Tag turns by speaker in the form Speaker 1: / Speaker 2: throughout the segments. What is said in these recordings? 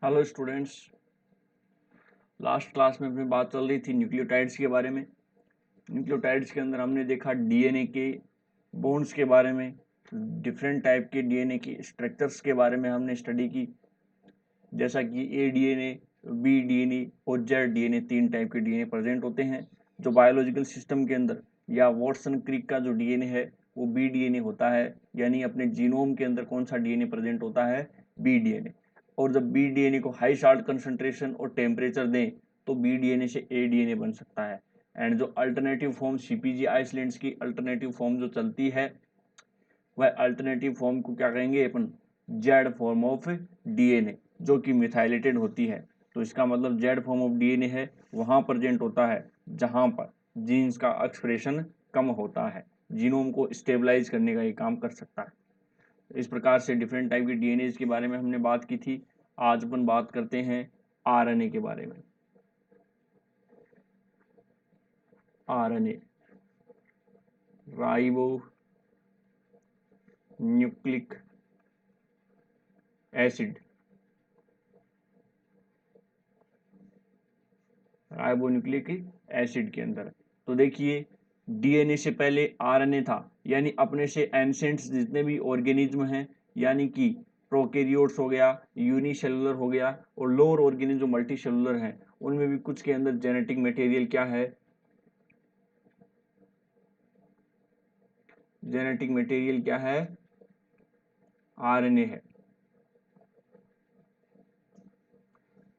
Speaker 1: Hello students. Last class में अपनी बात चल रही थी न्यूक्लियोटाइड्स के बारे में। न्यूक्लियोटाइड्स के अंदर हमने देखा डीएनए के बॉन्ड्स के बारे में, डिफरेंट टाइप के डीएनए की स्ट्रक्चर्स के बारे में हमने स्टडी की। जैसा कि ए डीएनए, बी डीएनए और जेड डीएनए, 3 टाइप के डीएनए प्रेजेंट होते हैं। जो बायोलॉजिकल सिस्टम के अंदर या वॉटसन क्रिक का जो डीएनए है वो बी डीएनए होता है, यानी अपने जीनोम के अंदर कौन सा डीएनए प्रेजेंट होता है, बी डीएनए। और जब बी डीएनए को हाई साल्ट कंसंट्रेशन और टेम्परेचर दें तो बी डीएनए से ए डीएनए बन सकता है। एंड जो अल्टरनेटिव फॉर्म सीपीजी आइसलैंड्स की अल्टरनेटिव फॉर्म जो चलती है वह अल्टरनेटिव फॉर्म को क्या कहेंगे अपन, जेड फॉर्म ऑफ डीएनए, जो कि मिथाइलेटेड होती है। तो इसका मतलब जेड फॉर्म ऑफ डीएनए है वहां प्रेजेंट होता है जहां पर जीन्स का एक्सप्रेशन कम होता है, जीनोम को स्टेबलाइज करने का ये काम कर सकता है। इस प्रकार से डिफरेंट टाइप के डीएनए के बारे में हमने बात की थी। आज अपन बात करते हैं आरएनए के बारे में। RNA, ribo nucleic acid, ribonucleic acid के अंदर। तो देखिए, डीएनए से पहले आरएनए था, यानी अपने से एंसेंट्स जितने भी ऑर्गेनिज्म हैं, यानी कि प्रोकैरियोट्स हो गया, यूनिसेलुलर हो गया, और लोअर ऑर्गेनिज्म जो मल्टीसेलुलर हैं, उनमें भी कुछ के अंदर जेनेटिक मटेरियल क्या है, जेनेटिक मटेरियल क्या है, आरएनए है।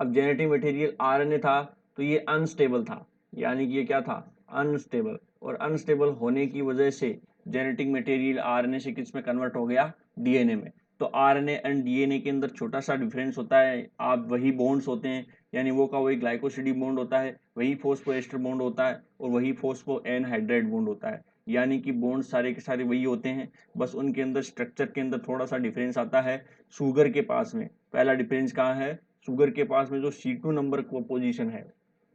Speaker 1: अब जेनेटिक मटेरियल आरएनए था तो ये अनस्टेबल था, यानी कि ये क्या था, अनस्टेबल। और अनस्टेबल होने की वजह से जेनेटिक मटेरियल आरएनए से किस में कन्वर्ट हो गया, डीएनए में। तो आरएनए एंड डीएनए के अंदर छोटा सा डिफरेंस होता है, आप वही बॉन्ड्स होते हैं, यानी वो का वही ग्लाइकोसिडी बॉन्ड होता है, वही फॉस्फोएस्टर बॉन्ड होता है, और वही फॉस्फो एनहाइड्राइड बॉन्ड होता है। यानी कि बॉन्ड सारे के सारे वही होते हैं, बस उनके अंदर स्ट्रक्चर के अंदर थोड़ा सा डिफरेंस आता है। शुगर के पास में पहला डिफरेंस कहाँ है, शुगर के पास में जो C2 नंबर को पोजीशन है,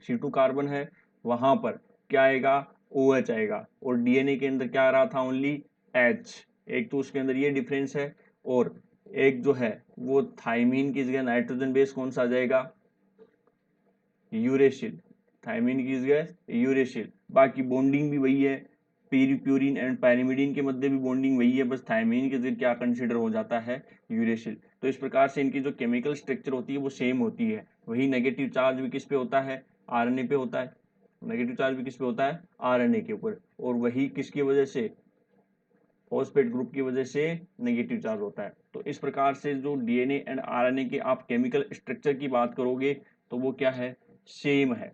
Speaker 1: C2 कार्बन है, वहां पर क्या आएगा, OH आएगा। और डीएनए के अंदर क्या आ रहा था, ओनली H। एक तो उसके अंदर ये डिफरेंस है, और एक जो है वो थाइमीन की जगह नाइट्रोजन बेस कौन सा आ जाएगा, यूरेसिल। थाइमीन की जगह यूरेसिल। बाकी बॉन्डिंग भी वही है, प्यूरिन एंड पैरिमिडीन के मध्य भी बॉन्डिंग वही है, बस थाइमीन की जगह क्या कंसिडर हो जाता है, यूरेसिल। तो इस प्रकार से इनकी जो केमिकल स्ट्रक्चर होती है वो सेम होती है। वही नेगेटिव चार्ज भी किस पे होता है, आरएनए पे होता है। नेगेटिव चार्ज भी किस पे होता है, आरएनए के ऊपर। और वही किसकी वजह से, फॉस्फेट ग्रुप की वजह से नेगेटिव चार्ज होता है। तो इस प्रकार से जो डीएनए एंड आरएनए के आप केमिकल स्ट्रक्चर की बात करोगे तो वो क्या है, सेम है।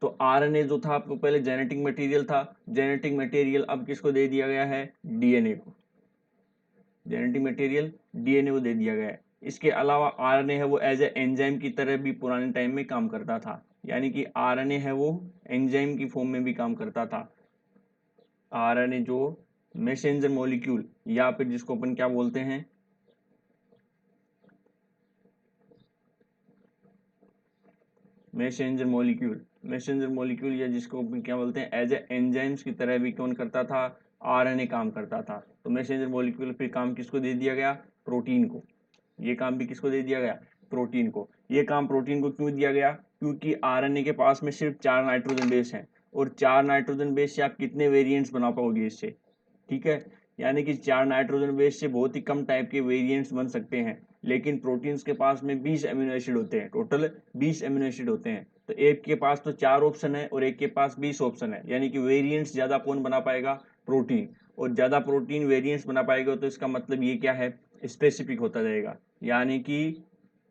Speaker 1: तो आरएनए जो था आपको पहले जेनेटिक मटेरियल था, जेनेटिक मटेरियल अब किसको दे दिया गया है, डीएनए को। जेनेटिक मटेरियल डीएनए को दे दिया गया है। इसके अलावा आरएनए है वो एज ए एंजाइम की तरह भी पुराने टाइम में काम करता था, यानी कि आरएनए है वो एंजाइम की फॉर्म में भी काम करता था। आरएनए जो मैसेंजर मॉलिक्यूल, या फिर जिसको अपन क्या बोलते हैं, मैसेंजर मॉलिक्यूल, मैसेंजर मॉलिक्यूल, या जिसको अपन क्या बोलते हैं, एज ए एंजाइम्स की तरह भी कौन करता था, आरएनए काम करता था। तो मैसेंजर मॉलिक्यूल फिर काम किसको दे दिया गया, प्रोटीन को। ये काम भी किसको दे दिया गया, प्रोटीन को। ये काम प्रोटीन को क्यों दिया गया, क्योंकि आरएनए के पास में सिर्फ 4 नाइट्रोजन बेस हैं, और 4 नाइट्रोजन बेस से आप कितने वेरिएंट्स बना पाओगे इससे, ठीक है। यानी कि 4 नाइट्रोजन बेस से बहुत ही कम टाइप के वेरिएंट्स बन सकते हैं। लेकिन प्रोटीन्स के पास में 20 अमीनो एसिड होते हैं, टोटल 20 अमीनो एसिड होते हैं। तो एक के पास तो 4 ऑप्शन है और एक के पास 20 ऑप्शन है, यानी कि वेरिएंट्स ज्यादा कौन बना पाएगा, प्रोटीन। और ज्यादा प्रोटीन वेरिएंट्स बना पाएगा तो इसका मतलब ये क्या है, स्पेसिफिक होता जाएगा, यानी कि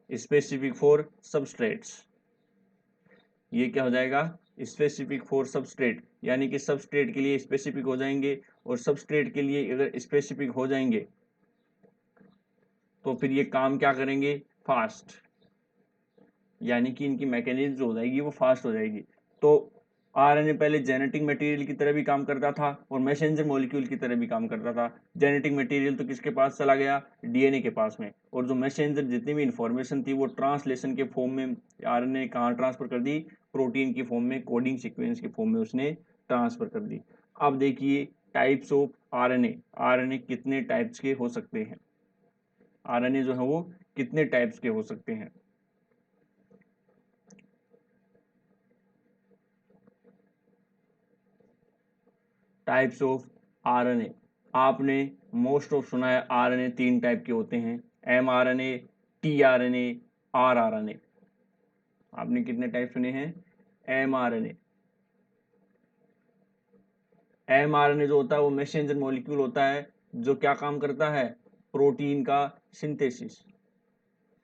Speaker 1: स्पेसिफिक फॉर सबस्ट्रेट्स। ये क्या हो जाएगा, स्पेसिफिक फॉर सबस्ट्रेट, यानी कि सबस्ट्रेट के लिए स्पेसिफिक हो जाएंगे। और सबस्ट्रेट के लिए अगर स्पेसिफिक हो जाएंगे तो फिर ये काम क्या करेंगे, फास्ट, यानी कि इनकी मैकेनिज्म जो हो जाएगी वो फास्ट हो जाएगी। तो आरएनए पहले जेनेटिक मटेरियल की तरह भी काम करता था और मैसेंजर मॉलिक्यूल की तरह भी काम करता था। जेनेटिक मटेरियल तो किसके पास चला गया, डीएनए के पास में। और जो मैसेंजर जितनी भी इंफॉर्मेशन थी वो ट्रांसलेशन के फॉर्म में आरएनए कहाँ ट्रांसफर कर दी, प्रोटीन की फॉर्म में, कोडिंग सीक्वेंस के फॉर्म में उसने ट्रांसफर कर दी। अब देखिए टाइप्स ऑफ आरएनए, आरएनए कितने टाइप्स के हो सकते हैं। आरएनए जो है वो कितने टाइप्स के हो सकते हैं। टाइप्स ऑफ आरएनए, आपने मोस्ट ऑफ सुना है आरएनए 3 टाइप के होते हैं, एमआरएनए, टीआरएनए, आरआरएनए। आपने कितने टाइप सुने हैं? एमआरएनए। एमआरएनए जो होता है वो मैसेंजर मॉलिक्यूल होता है जो क्या काम करता है? प्रोटीन का सिंथेसिस।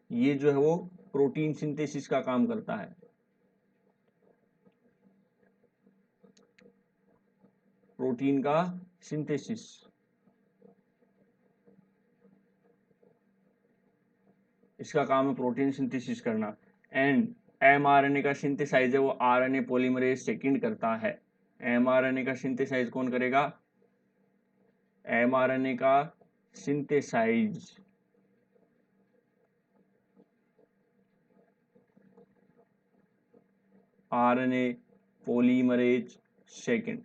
Speaker 1: ये जो है वो प्रोटीन सिंथेसिस का काम करता है। प्रोटीन का सिंथेसिस, इसका काम है प्रोटीन सिंथेसिस करना। एंड एमआरएनए का सिंथेसाइज है वो आरएनए पॉलीमरेज सेकेंड करता है। एमआरएनए का सिंथेसाइज कौन करेगा? एमआरएनए का synthesize RNA polymerase second.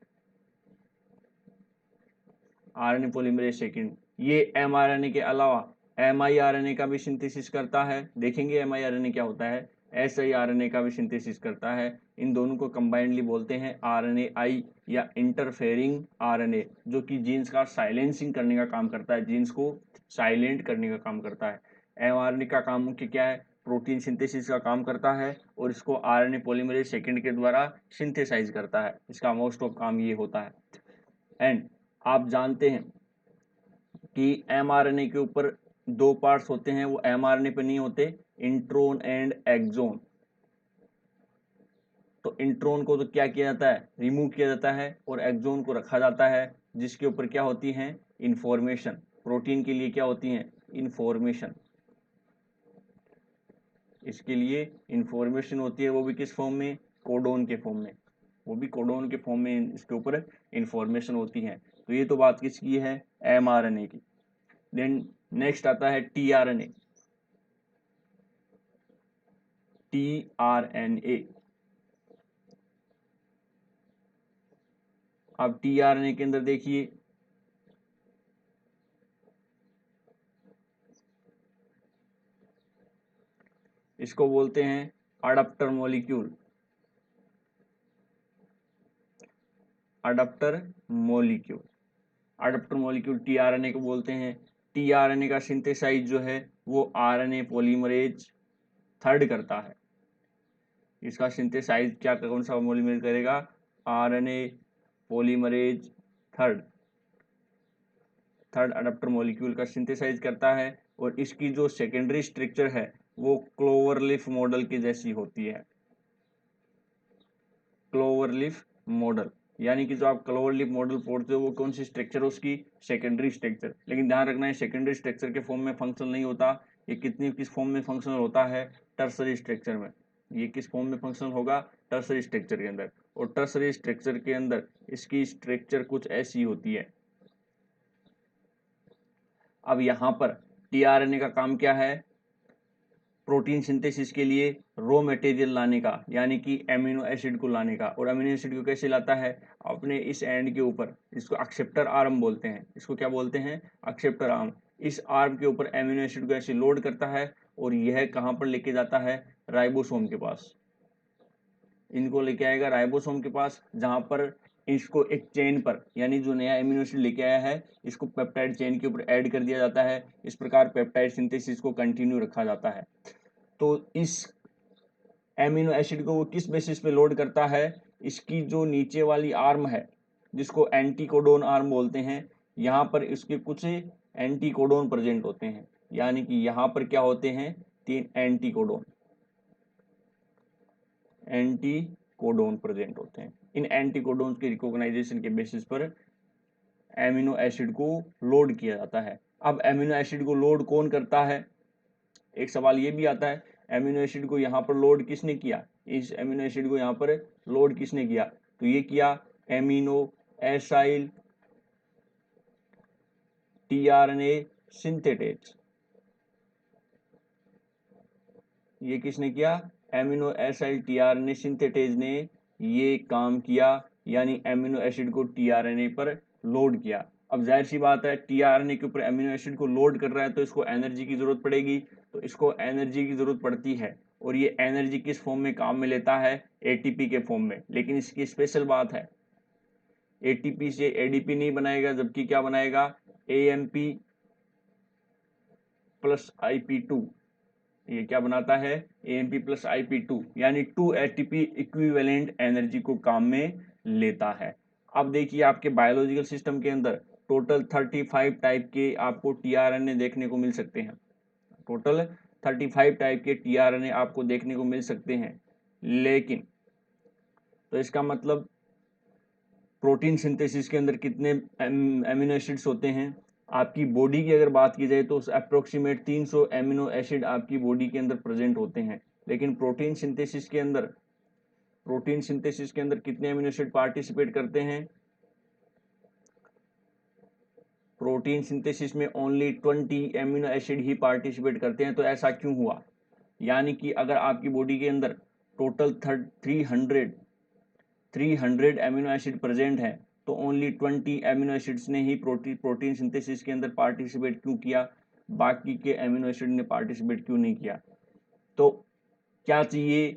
Speaker 1: RNA polymerase second ये एमआरएनए के अलावा एमआईआरएनए का भी सिंथेसिस करता है। देखेंगे एमआईआरएनए क्या होता है। एसआईआरएनए का भी सिंथेसिस करता है। इन दोनों को कंबाइंडली बोलते हैं आरएनएआई या इंटरफेरिंग आरएनए, जो कि जीन्स का साइलेंसिंग करने का काम करता है, जीन्स को साइलेंट करने का काम करता है। एमआरएनए का काम मुख्य क्या है? प्रोटीन सिंथेसिस का काम करता है और इसको आरएनए पॉलीमरेज सेकेंड के द्वारा सिंथेसाइज करता है। इसका मोस्ट ऑफ काम ये होता है। एंड आप जानते हैं कि एमआरएनए के ऊपर 2 पार्ट्स होते हैं, वो एमआरएनए पे नहीं होते, इंट्रोन एंड एक्सोन। तो इंट्रोन को तो क्या किया जाता है? रिमूव किया जाता है और एक्सोन को रखा जाता है, जिसके ऊपर क्या होती हैं? इंफॉर्मेशन। प्रोटीन के लिए क्या होती हैं? इंफॉर्मेशन। इसके लिए इंफॉर्मेशन होती है, वो भी किस फॉर्म में? कोडोन के फॉर्म में। वो भी कोडोन के फॉर्म में इसके ऊपर इंफॉर्मेशन होती है। तो ये तो बात किसकी है? एमआरएनए की। देन नेक्स्ट आता है टीआरएनए। टीआरएनए। अब टीआरएनए के अंदर देखिए, इसको बोलते हैं adapter molecule. Adapter molecule, adapter molecule tRNA को बोलते हैं। टीआरएनए का सिंथेसाइज जो है वो आरएनए पॉलीमरेज थर्ड करता है। इसका सिंथेसाइज क्या, कौन सा पॉलीमरेज करेगा? RNA polymerase third. Third adapter molecule का सिंथेसाइज करता है और इसकी जो सेकेंडरी स्ट्रक्चर है वो क्लोवरलीफ मॉडल की जैसी होती है। क्लोवरलीफ मॉडल, यानी कि जो आप क्लोवरलीफ मॉडल पढ़ते हो वो कौन सी स्ट्रक्चर है उसकी? Secondary structure. लेकिन ध्यान रखना है सेकेंडरी स्ट्रक्चर के फॉर्म में फंक्शनल नहीं होता, ये किस फॉर्म में फंक्शनल होता है? टर्सरी स्ट्रक्चर में। ये किस फॉर्म में फंक्शनल होगा? टर्सरी स्ट्रक्चर के अंदर। और टर्सरी स्ट्रक्चर के अंदर इसकी स्ट्रक्चर कुछ ऐसी होती है। अब यहाँ पर टीआरएनए का काम क्या है? प्रोटीन सिंथेसिस के लिए रॉ मटेरियल लाने का, यानी कि एमिनो एसिड को लाने का। और अमीनो एसिड को कैसे लाता है? अपने इस एंड के ऊपर, इसको एक्सेप्टर आर्म बोलते हैं। इसको क्या बोलते हैं? Acceptor arm. इस आर्म के ऊपर एमिनो एसिड को ऐसे लोड करता है और यह कहाँ पर लेके जाता है? राइबोसोम के पास। इनको लेके आएगा राइबोसोम के पास, जहाँ पर इसको एक चेन पर, यानी जो नया एमिनो एसिड लेके आया है इसको पेप्टाइड चेन के ऊपर ऐड कर दिया जाता है। इस प्रकार पेप्टाइड सिंथेसिस को कंटिन्यू रखा जाता है। तो इस एमिनो एसिड को वो किस बेसिस पे लोड करता है? इसकी जो नीचे वाली आर्म है जिसको एंटीकोडोन आर्म बोलते हैं, यहाँ पर इसके कुछ एंटीकोडोन प्रेजेंट होते हैं। यानी कि यहाँ पर क्या होते हैं? 3 एंटीकोडोन, एंटीकोडोन प्रेजेंट होते हैं। इन एंटीकोडोन के रिकॉग्नाइजेशन के बेसिस पर एमिनो एसिड को लोड किया जाता है। अब एमिनो एसिड को लोड कौन करता है? एक सवाल ये भी आता है, एमिनो एसिड को यहाँ पर लोड किसने किया? इस एमिनो एसिड को यहाँ पर लोड किसने किया? तो ये किया एमिनो एसाइल टीआरएनए सिंथेटेज। ये किसने किया? एमिनो एसाइल टीआरएनए सिंथेटेज ने ये काम किया, यानी एमिनो एसिड को टीआरएनए पर लोड किया। अब जाहिर सी बात है टीआरएनए के ऊपर एमिनो एसिड को लोड कर रहा है तो इसको एनर्जी की जरूरत पड़ेगी, तो इसको एनर्जी की जरूरत पड़ती है और ये एनर्जी किस फॉर्म में काम में लेता है, एटीपी के फॉर्म में। लेकिन इसकी स्पेशल बात है एटीपी से एडीपी नहीं बनाएगा, जबकि क्या बनाएगा, एएमपी प्लस आईपी2। ये क्या बनाता है, एएमपी प्लस आईपी2, यानी 2 एटीपी इक्विवेलेंट एनर्जी को काम में लेता है। अब देखिए आपके बायोलॉजिकल सिस्टम के अंदर टोटल 35 टाइप के आपको टीआरएनए देखने को मिल सकते हैं। टोटल 35 टाइप के टीआरएनए आपको देखने को मिल सकते हैं। लेकिन तो इसका मतलब प्रोटीन सिंथेसिस के अंदर कितने एमिनो एसिड्स होते हैं, आपकी बॉडी की अगर बात की जाए तो अप्रोक्सीमेट 300 एमिनो एसिड आपकी बॉडी के अंदर प्रेजेंट होते हैं। लेकिन प्रोटीन सिंथेसिस के अंदर कितने एमिनो एसिड पार्टिसिपेट करते हैं, प्रोटीन सिंथेसिस में ओनली 20 एमिनो एसिड ही पार्टिसिपेट करते हैं। तो ऐसा क्यों हुआ, यानी कि अगर आपकी बॉडी के अंदर टोटल 300 एमिनो एसिड प्रेजेंट है तो ओनली 20 एमिनो एसिड्स ने ही प्रोटीन सिंथेसिस के अंदर पार्टिसिपेट क्यों किया, बाकी के एमिनो एसिड ने पार्टिसिपेट क्यों नहीं किया। तो क्या चाहिए,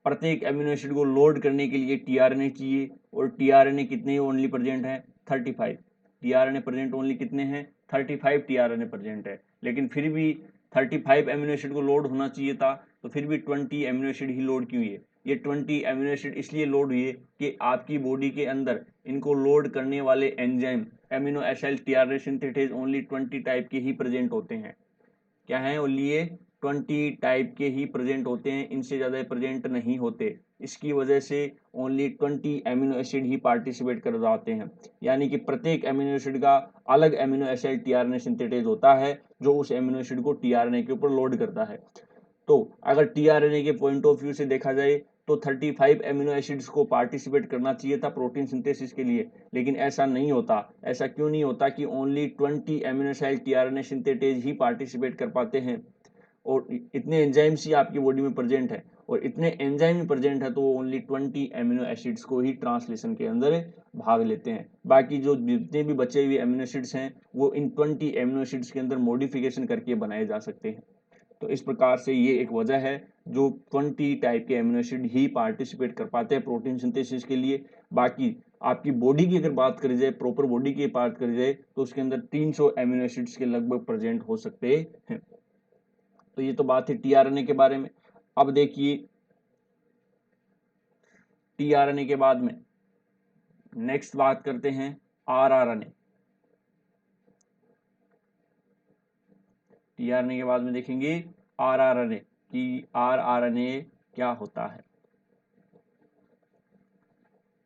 Speaker 1: प्रत्येक एमिनो एसिड को लोड करने के लिए टीआरएनए चाहिए, और टीआरएनए कितने ओनली प्रेजेंट है, 35। टीआरएनए प्रेजेंट ओनली कितने हैं, 35 टीआरएनए प्रेजेंट है। लेकिन फिर भी 35 एमिनो एसिड को लोड होना चाहिए था, तो फिर भी 20 एमिनो एसिड ही लोड क्यों हुए। ये 20 एमिनो एसिड इसलिए लोड हुए कि आपकी बॉडी के अंदर इनको लोड करने वाले enzyme amino acid tRNA synthetase only 20 type के ही प्रेजेंट होते हैं। क्या है, ओनली ये 20 टाइप के ही प्रेजेंट होते हैं, इनसे ज़्यादा प्रेजेंट नहीं होते। इसकी वजह से ओनली 20 एमिनो एसिड ही पार्टिसिपेट कर जाते हैं, यानी कि प्रत्येक एमिनो एसिड का अलग एमिनो एसिड टीआरएनए सिंथेटेज होता है जो उस एमिनो एसिड को टीआरएनए के ऊपर लोड करता है। तो अगर टीआरएनए के पॉइंट ऑफ व्यू से देखा जाए तो 35 एमिनो एसिड्स को पार्टिसिपेट करना चाहिए था प्रोटीन सिंथेसिस के लिए, लेकिन ऐसा नहीं होता। ऐसा क्यों नहीं होता कि only 20 amino acid tRNA synthetase ही पार्टिसिपेट कर पाते हैं, और इतने एंजाइम्स ही आपकी बॉडी में प्रेजेंट है, और इतने एंजाइम ही प्रेजेंट है तो वो ओनली 20 एमिनो एसिड्स को ही ट्रांसलेशन के अंदर भाग लेते हैं। बाकी जो जितने भी बचे हुए एमिनो एसिड्स हैं वो इन 20 एमिनो एसिड्स के अंदर मॉडिफिकेशन करके बनाए जा सकते हैं। तो इस प्रकार से ये एक वजह है जो 20 टाइप के एमिनो एसिड ही पार्टिसिपेट कर पाते हैं प्रोटीन सिंथेसिस के लिए। बाकी आपकी बॉडी की अगर बात करी जाए, प्रॉपर बॉडी की बात करी जाए, तो उसके अंदर 300 एमिनो एसिड्स के लगभग प्रेजेंट हो सकते हैं। तो ये तो बात है टीआरएनए के बारे में। अब देखिए टीआरएनए के बाद में नेक्स्ट बात करते हैं आरआरएनए। टीआरएनए के बाद में देखेंगे आरआरएनए कि आरआरएनए क्या होता है।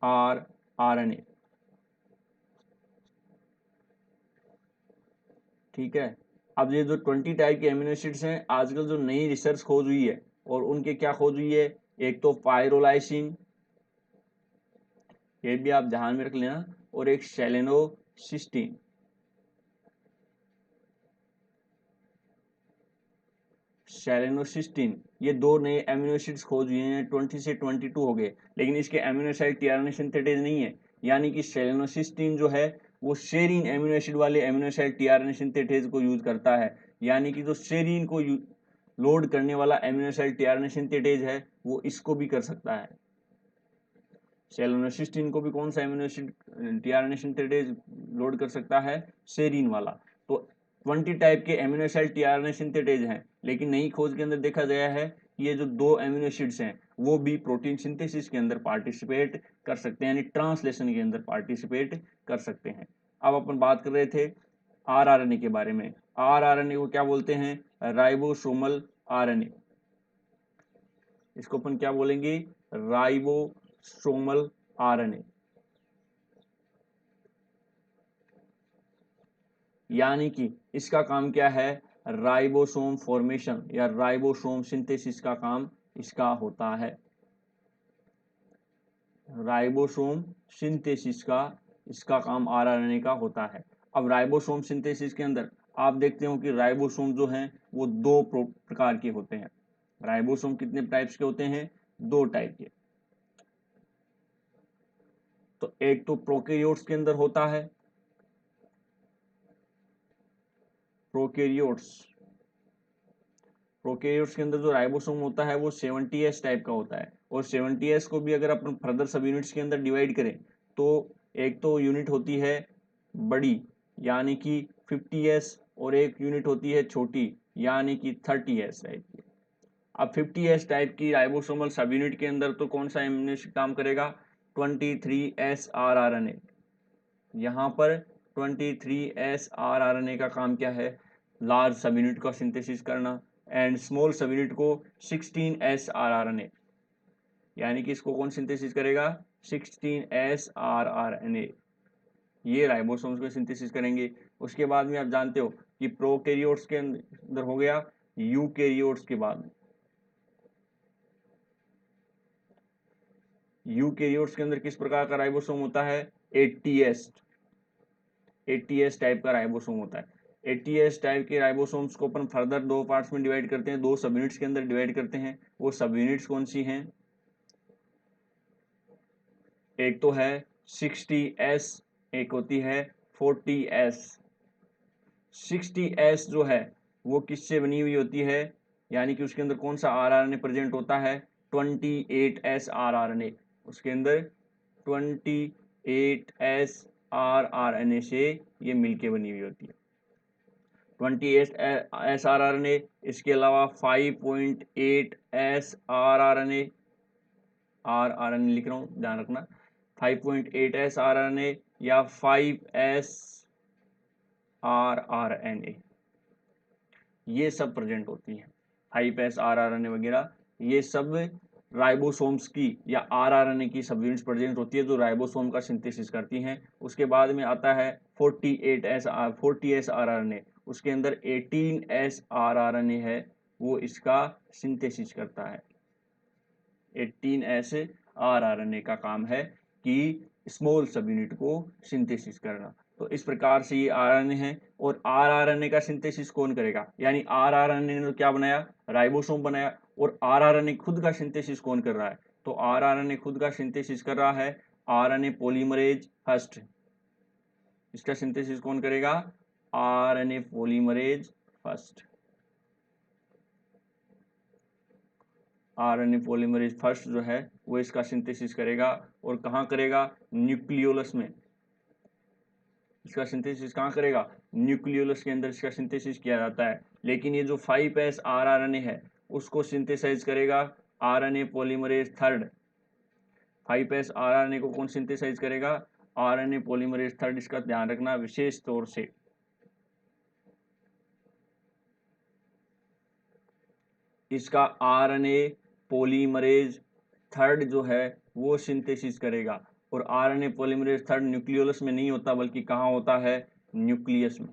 Speaker 1: आरआरएनए, ठीक है। अब ये जो 20 टाइप के एमिनो एसिड्स हैं, आजकल जो नई रिसर्च खोज हुई है, और उनके क्या खोज हुई है, एक तो पायरोलाइसिन, ये भी आप ध्यान में रख लेना, और एक सेलेनोसिस्टीन। सेलेनोसिस्टीन, ये दो नए एमिनो एसिड्स खोज हुए हैं, 20 से 22 हो गए, लेकिन इसके एमिनो एसिड टीआरएनए सिंथेटेज नहीं है। यानी कि सेलेनोसिस्टीन जो है वो सेरीन एमिनो एसिड वाले एमिनो एसिड टीआरएनए सिंथेटेज को यूज करता है। यानी कि जो सेरीन को लोड करने वाला एमिनो एसिड टीआरएनए सिंथेटेज है वो इसको भी कर सकता है। सेलेनोसिस्टीन को भी कौन सा amino acid tRNA synthetase load कर सकता है, सेरीन वाला। तो 20 टाइप के एमिनो एसिड टीआरएनए सिंथेटेज हैं, लेकिन नई खोज के अंदर देखा गया है कि ये जो दो एमिनो एसिड्स हैं वो भी प्रोटीन सिंथेसिस के अंदर पार्टिसिपेट कर सकते हैं, यानी ट्रांसलेशन के अंदर पार्टिसिपेट कर सकते हैं। अब अपन बात कर रहे थे आरआरएनए के बारे में। आरआरएनए को क्या बोलते हैं, राइबोसोमल आरएनए। इसको अपन क्या बोलेंगे, राइबोसोमल आरएनए। यानी कि इसका काम क्या है, राइबोसोम फॉर्मेशन या राइबोसोम सिंथेसिस का काम इसका होता है। राइबोसोम सिंथेसिस का इसका काम आरआरएनए का होता है। अब राइबोसोम सिंथेसिस के अंदर आप देखते हो कि राइबोसोम जो हैं वो दो प्रकार के होते हैं। राइबोसोम कितने टाइप्स के होते हैं, दो टाइप के। तो एक तो प्रोकैरियोट्स के अंदर होता है, प्रोकैरियोट्स के अंदर जो राइबोसोम होता है वो 70S टाइप का होता है, और 70S को भी अगर अपन फर्दर सब यूनिट्स के अंदर डिवाइड करें तो एक तो यूनिट होती है बड़ी यानी कि 50S, और एक यूनिट होती है छोटी यानी कि 30S टाइप की। अब 50S टाइप की राइबोसोमल सब यूनिट के अंदर तो कौन सा एमिनो एसिड काम करेगा, 23S rRNA। यहाँ पर 23S rRNA का काम क्या है, लार्ज सब यूनिट का सिंथेसिस करना, एंड स्मॉल सब यूनिट को 16S rRNA, यानी कि इसको कौन सिंथेसिस करेगा, 16S rRNA। ये राइबोसोम्स में सिंथेसिस करेंगे। उसके बाद में आप जानते हो कि प्रोकैरियोट्स के अंदर हो गया, यूकैरियोट्स के बाद यूकैरियोट्स के अंदर किस प्रकार का राइबोसोम होता है, 80S टाइप का राइबोसोम होता है। 80S टाइप के राइबोसोम्स को अपन फर्दर दो पार्ट्स में डिवाइड करते हैं, दो सब यूनिट्स के अंदर डिवाइड करते हैं। वो सब यूनिट्स कौन सी हैं, एक तो है 60S, एक होती है 40S। 60S जो है वो किससे बनी हुई होती है, यानी कि उसके अंदर कौन सा rRNA प्रेजेंट होता है, 28S rRNA। उसके अंदर 28S rRNA से ये मिलके बनी हुई होती है, 28S rRNA। इसके अलावा 5.8S rRNA, rRNA लिख रहा हूँ ध्यान रखना, 5.8S rRNA या 5S rRNA, ये सब प्रेजेंट होती हैं। 5S rRNA वगैरह ये सब राइबोसोम्स की या rRNA की सब यूनिट्स प्रेजेंट होती है जो राइबोसोम का सिंथेसिस करती हैं। उसके बाद में आता है 40S rRNA, उसके अंदर 18S rRNA है, वो इसका सिंथेसिस करता है। 18S rRNA का काम है कि स्मॉल सब यूनिट को सिंथेसिस करना। तो इस प्रकार से ये आरएनए है, और आरआरएनए का सिंथेसिस कौन करेगा, यानी आरआरएनए ने क्या बनाया, राइबोसोम बनाया, और आरआरएनए खुद का सिंथेसिस कौन कर रहा है, तो आरआरएनए खुद का सिंथेसिस कर रहा है आरएनए पॉलीमरेज फर्स्ट। इसका सिंथेसिस कौन करेगा, RNA polymerase first. RNA polymerase first जो है वो इसका सिंथेसिस करेगा, और कहाँ करेगा, न्यूक्लियोलस में। इसका सिंथेसिस कहाँ करेगा, न्यूक्लियोलस के अंदर इसका सिंथेसिस किया जाता है। लेकिन ये जो 5S rRNA है उसको सिंथेसाइज करेगा RNA polymerase third. 5S rRNA को कौन सिंथेसाइज करेगा, आरएनए पॉलीमरेज थर्ड। इसका ध्यान रखना विशेष तौर से। इसका आरएनए पॉलीमरेज थर्ड जो है वो सिंथेसिस करेगा, और आरएनए पॉलीमरेज थर्ड न्यूक्लियोलस में नहीं होता बल्कि कहाँ होता है, न्यूक्लियस में।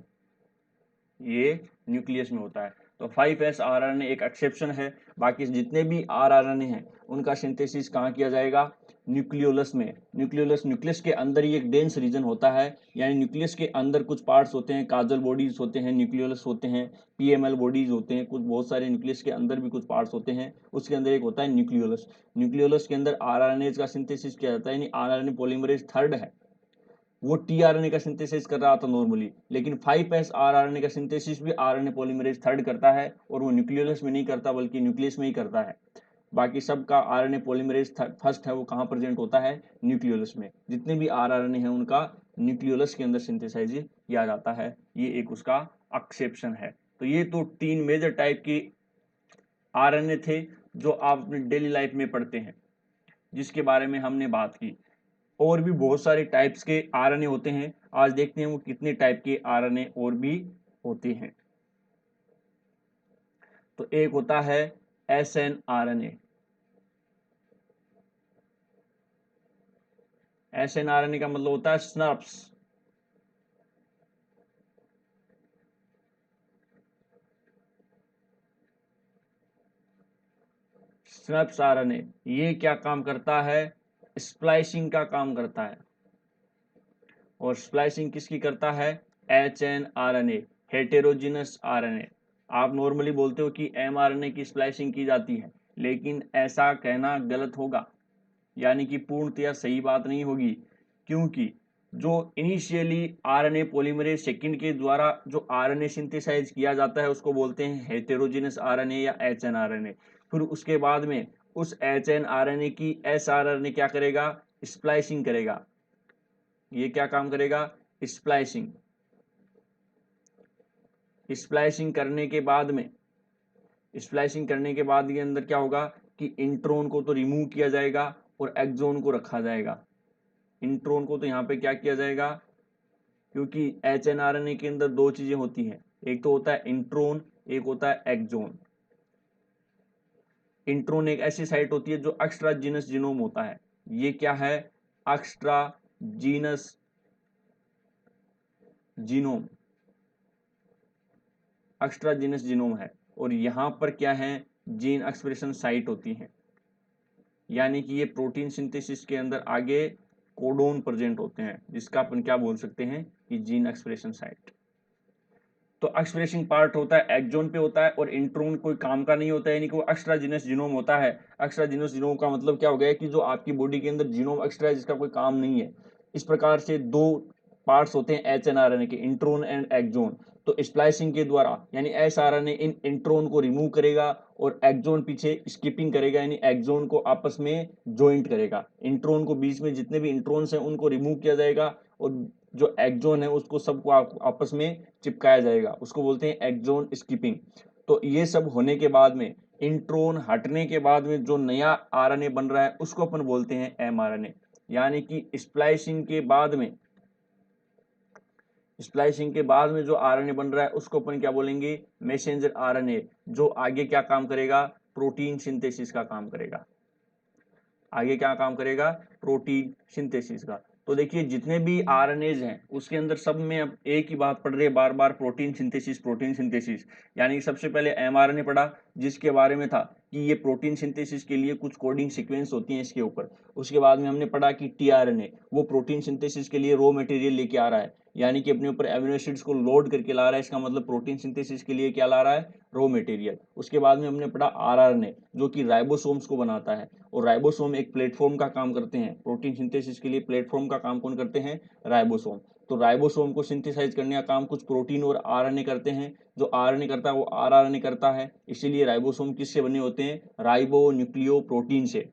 Speaker 1: ये न्यूक्लियस में होता है। तो 5S rRNA एक एक्सेप्शन है, बाकी जितने भी rRNA हैं उनका सिंथेसिस कहाँ किया जाएगा, न्यूक्लियोलस में। न्यूक्लियस के अंदर ही एक डेंस रीजन होता है, यानी न्यूक्लियस के अंदर कुछ पार्ट्स होते हैं, काजल बॉडीज होते हैं, न्यूक्लियोलस होते हैं, PML बॉडीज होते हैं, कुछ बहुत सारे न्यूक्लियस के अंदर भी कुछ पार्ट्स होते हैं। उसके अंदर एक होता है न्यूक्लियोलस। न्यूक्लियोलस के अंदर rRNA का सिंथेसिस किया जाता है, यानी rRNA पॉलीमरेज थर्ड है वो टीआरएनए का सिंथेसिस कर रहा था नॉर्मली, लेकिन 5S rRNA का सिंथेसिस भी आरएनए पॉलीमरेज थर्ड करता है, और वो न्यूक्लियोलस में नहीं करता बल्कि न्यूक्लियस में ही करता है। बाकी सब का आरएनए पॉलीमरेज फर्स्ट है वो कहाँ प्रेजेंट होता है, न्यूक्लियोलस में। जितने भी rRNA है उनका न्यूक्लियोलस के अंदर सिंथेसाइज किया जाता है, ये एक उसका एक्सेप्शन है। तो ये तो 3 मेजर टाइप की आरएनए थे जो आप अपनी डेली लाइफ में पढ़ते हैं, जिसके बारे में हमने बात की। और भी बहुत सारे टाइप्स के आरएनए होते हैं, आज देखते हैं वो कितने टाइप के आरएनए और भी होते हैं। तो एक होता है SNRNA। SNRNA का मतलब होता है स्नर्प्स। स्नर्प्स आरएनए ये क्या काम करता है, स्प्लाइसिंग का काम करता है। और स्प्लाइसिंग किसकी करता है, HNRNA, हेटेरोजिनस आरएनए। आप नॉर्मली बोलते हो कि mRNA की स्प्लाइसिंग की जाती है, लेकिन ऐसा कहना गलत होगा, यानी कि पूर्णतया सही बात नहीं होगी, क्योंकि जो इनिशियली आरएनए पॉलीमरेज सेकंड के द्वारा जो आरएनए सिंथेसाइज किया जाता है उसको बोलते हैं हेटेरोजेनस आरएनए या एचएनआरएनए। फिर उसके बाद में उस एचएनआरएनए की एसआरएनए क्या करेगा, स्प्लाइसिंग करेगा। ये क्या काम करेगा, स्प्लाइसिंग। स्प्लाइसिंग करने के बाद ये अंदर क्या होगा कि इंट्रोन को तो रिमूव किया जाएगा और एक्सोन को रखा जाएगा। इंट्रोन को तो यहाँ पे क्या किया जाएगा, क्योंकि एचएनआरएनए के अंदर दो चीजें होती हैं, एक तो होता है इंट्रोन, एक होता है एक्सोन। इंट्रोन एक ऐसी साइट होती है जो एक्स्ट्रा जीनस जीनोम होता है। ये क्या है, extra genus genome, extra genus genome है। और यहां पर क्या है, जीन एक्सप्रेशन साइट होती है, यानी कि ये प्रोटीन सिंथेसिस के अंदर आगे कोडोन प्रेजेंट होते हैं, जिसका अपन क्या बोल सकते हैं कि जीन एक्सप्रेशन साइट। तो एक्सप्रेसिंग पार्ट होता है एक्सोन पे होता है, और इंट्रोन कोई काम का नहीं होता है, यानी कि वो एक्स्ट्रा जीनस जीनोम होता है। एक्स्ट्रा जीनस जीनोम का मतलब क्या हो गया कि जो आपकी बॉडी के अंदर जीनोम एक्स्ट्रा है जिसका कोई काम नहीं है। इस प्रकार से दो पार्ट्स होते हैं एचएनआरएनए के, इंट्रोन एंड एक्सोन। तो स्प्लाइसिंग के द्वारा यानी एसआरएनए इन इंट्रोन को रिमूव करेगा और एक्सोन पीछे स्किपिंग करेगा, यानी एक्सोन को आपस में जॉइंट करेगा। इंट्रोन को बीच में जितने भी इंट्रोन्स हैं उनको रिमूव किया जाएगा और जो एक्सोन है उसको सबको आपस में चिपकाया जाएगा, उसको बोलते हैं एक्सोन स्किपिंग। तो ये सब होने के बाद में इंट्रोन हटने के बाद में जो नया आरएनए बन रहा है उसको अपन बोलते हैं एमआरएनए। यानी कि स्प्लाइसिंग के बाद में जो आरएनए बन रहा है उसको अपन क्या बोलेंगे, मैसेंजर आरएनए, जो आगे क्या काम करेगा, प्रोटीन सिंथेसिस का काम करेगा। आगे क्या काम करेगा, प्रोटीन सिंथेसिस का। तो देखिए जितने भी आरएनएज हैं उसके अंदर सब में अब एक ही बात पढ़ रही है बार बार, प्रोटीन सिंथेसिस, प्रोटीन सिंथेसिस। यानी सबसे पहले एमआरएनए पढ़ा जिसके बारे में था कि ये प्रोटीन सिंथेसिस के लिए कुछ कोडिंग सीक्वेंस होती हैं इसके ऊपर। उसके बाद में हमने पढ़ा कि टीआरएनए वो प्रोटीन सिंथेसिस के लिए रॉ मटेरियल लेके आ रहा है, यानी कि अपने ऊपर एमिनो एसिड्स को लोड करके ला रहा है, इसका मतलब प्रोटीन सिंथेसिस के लिए क्या ला रहा है, रॉ मटेरियल। उसके बाद में हमने पढ़ा आरआरएनए जो कि राइबोसोम्स को बनाता है, और राइबोसोम एक प्लेटफॉर्म का काम करते हैं प्रोटीन सिंथेसिस के लिए। प्लेटफॉर्म का काम कौन करते हैं, राइबोसोम। तो राइबोसोम को सिंथेसाइज करने का काम कुछ प्रोटीन और आरएनए करते हैं। जो आरएनए करता है वो आरआरएनए करता है, इसीलिए राइबोसोम किससे बने होते हैं, राइबो न्यूक्लियो प्रोटीन से।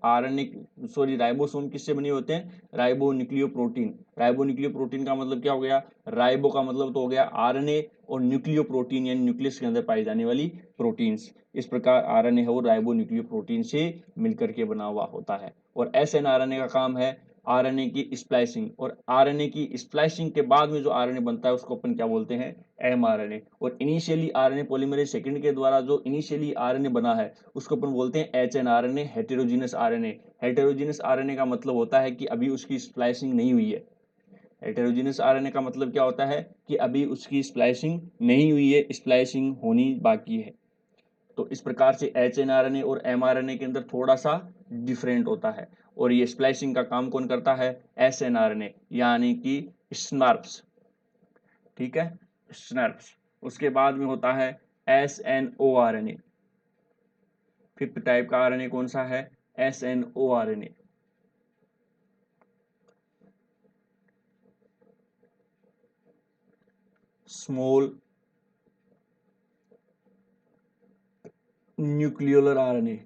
Speaker 1: राइबोसोम किससे बने होते हैं, ribo nucleo protein. Ribo nucleo protein का मतलब क्या हो गया, राइबो का मतलब तो हो गया आरएनए, और न्यूक्लियो प्रोटीन यानी न्यूक्लियस के अंदर पाई जाने वाली प्रोटीन्स। इस प्रकार आरएनए है वो राइबो न्यूक्लियो प्रोटीन से मिलकर के बना हुआ होता है। और एसएनआरएनए का काम है आरएनए की स्प्लाइसिंग, और आरएनए की स्प्लाइसिंग के बाद में जो आरएनए बनता है उसको अपन क्या बोलते हैं, एमआरएनए। और इनिशियली आरएनए पॉलीमरेज सेकंड के द्वारा जो इनिशियली आरएनए बना है उसको अपन बोलते हैं hnRNA, heterogeneous RNA. Heterogeneous RNA का मतलब होता है कि अभी उसकी स्प्लाइसिंग नहीं हुई है। हेटेरोजीनस आरएनए का मतलब क्या होता है कि अभी उसकी स्प्लाइसिंग नहीं हुई है, स्प्लाइसिंग होनी बाकी है। तो इस प्रकार से एचएनआरएनए और एमआरएनए के अंदर थोड़ा सा डिफरेंट होता है। और ये स्प्लाइसिंग का काम कौन करता है, एसएनआरएनए यानी कि स्नर्प्स। ठीक है, स्नर्प्स। उसके बाद में होता है एसएनओआरएनए। फिफ्थ टाइप का आरएनए कौन सा है, एसएनओआरएनए। Small nucleolar RNA.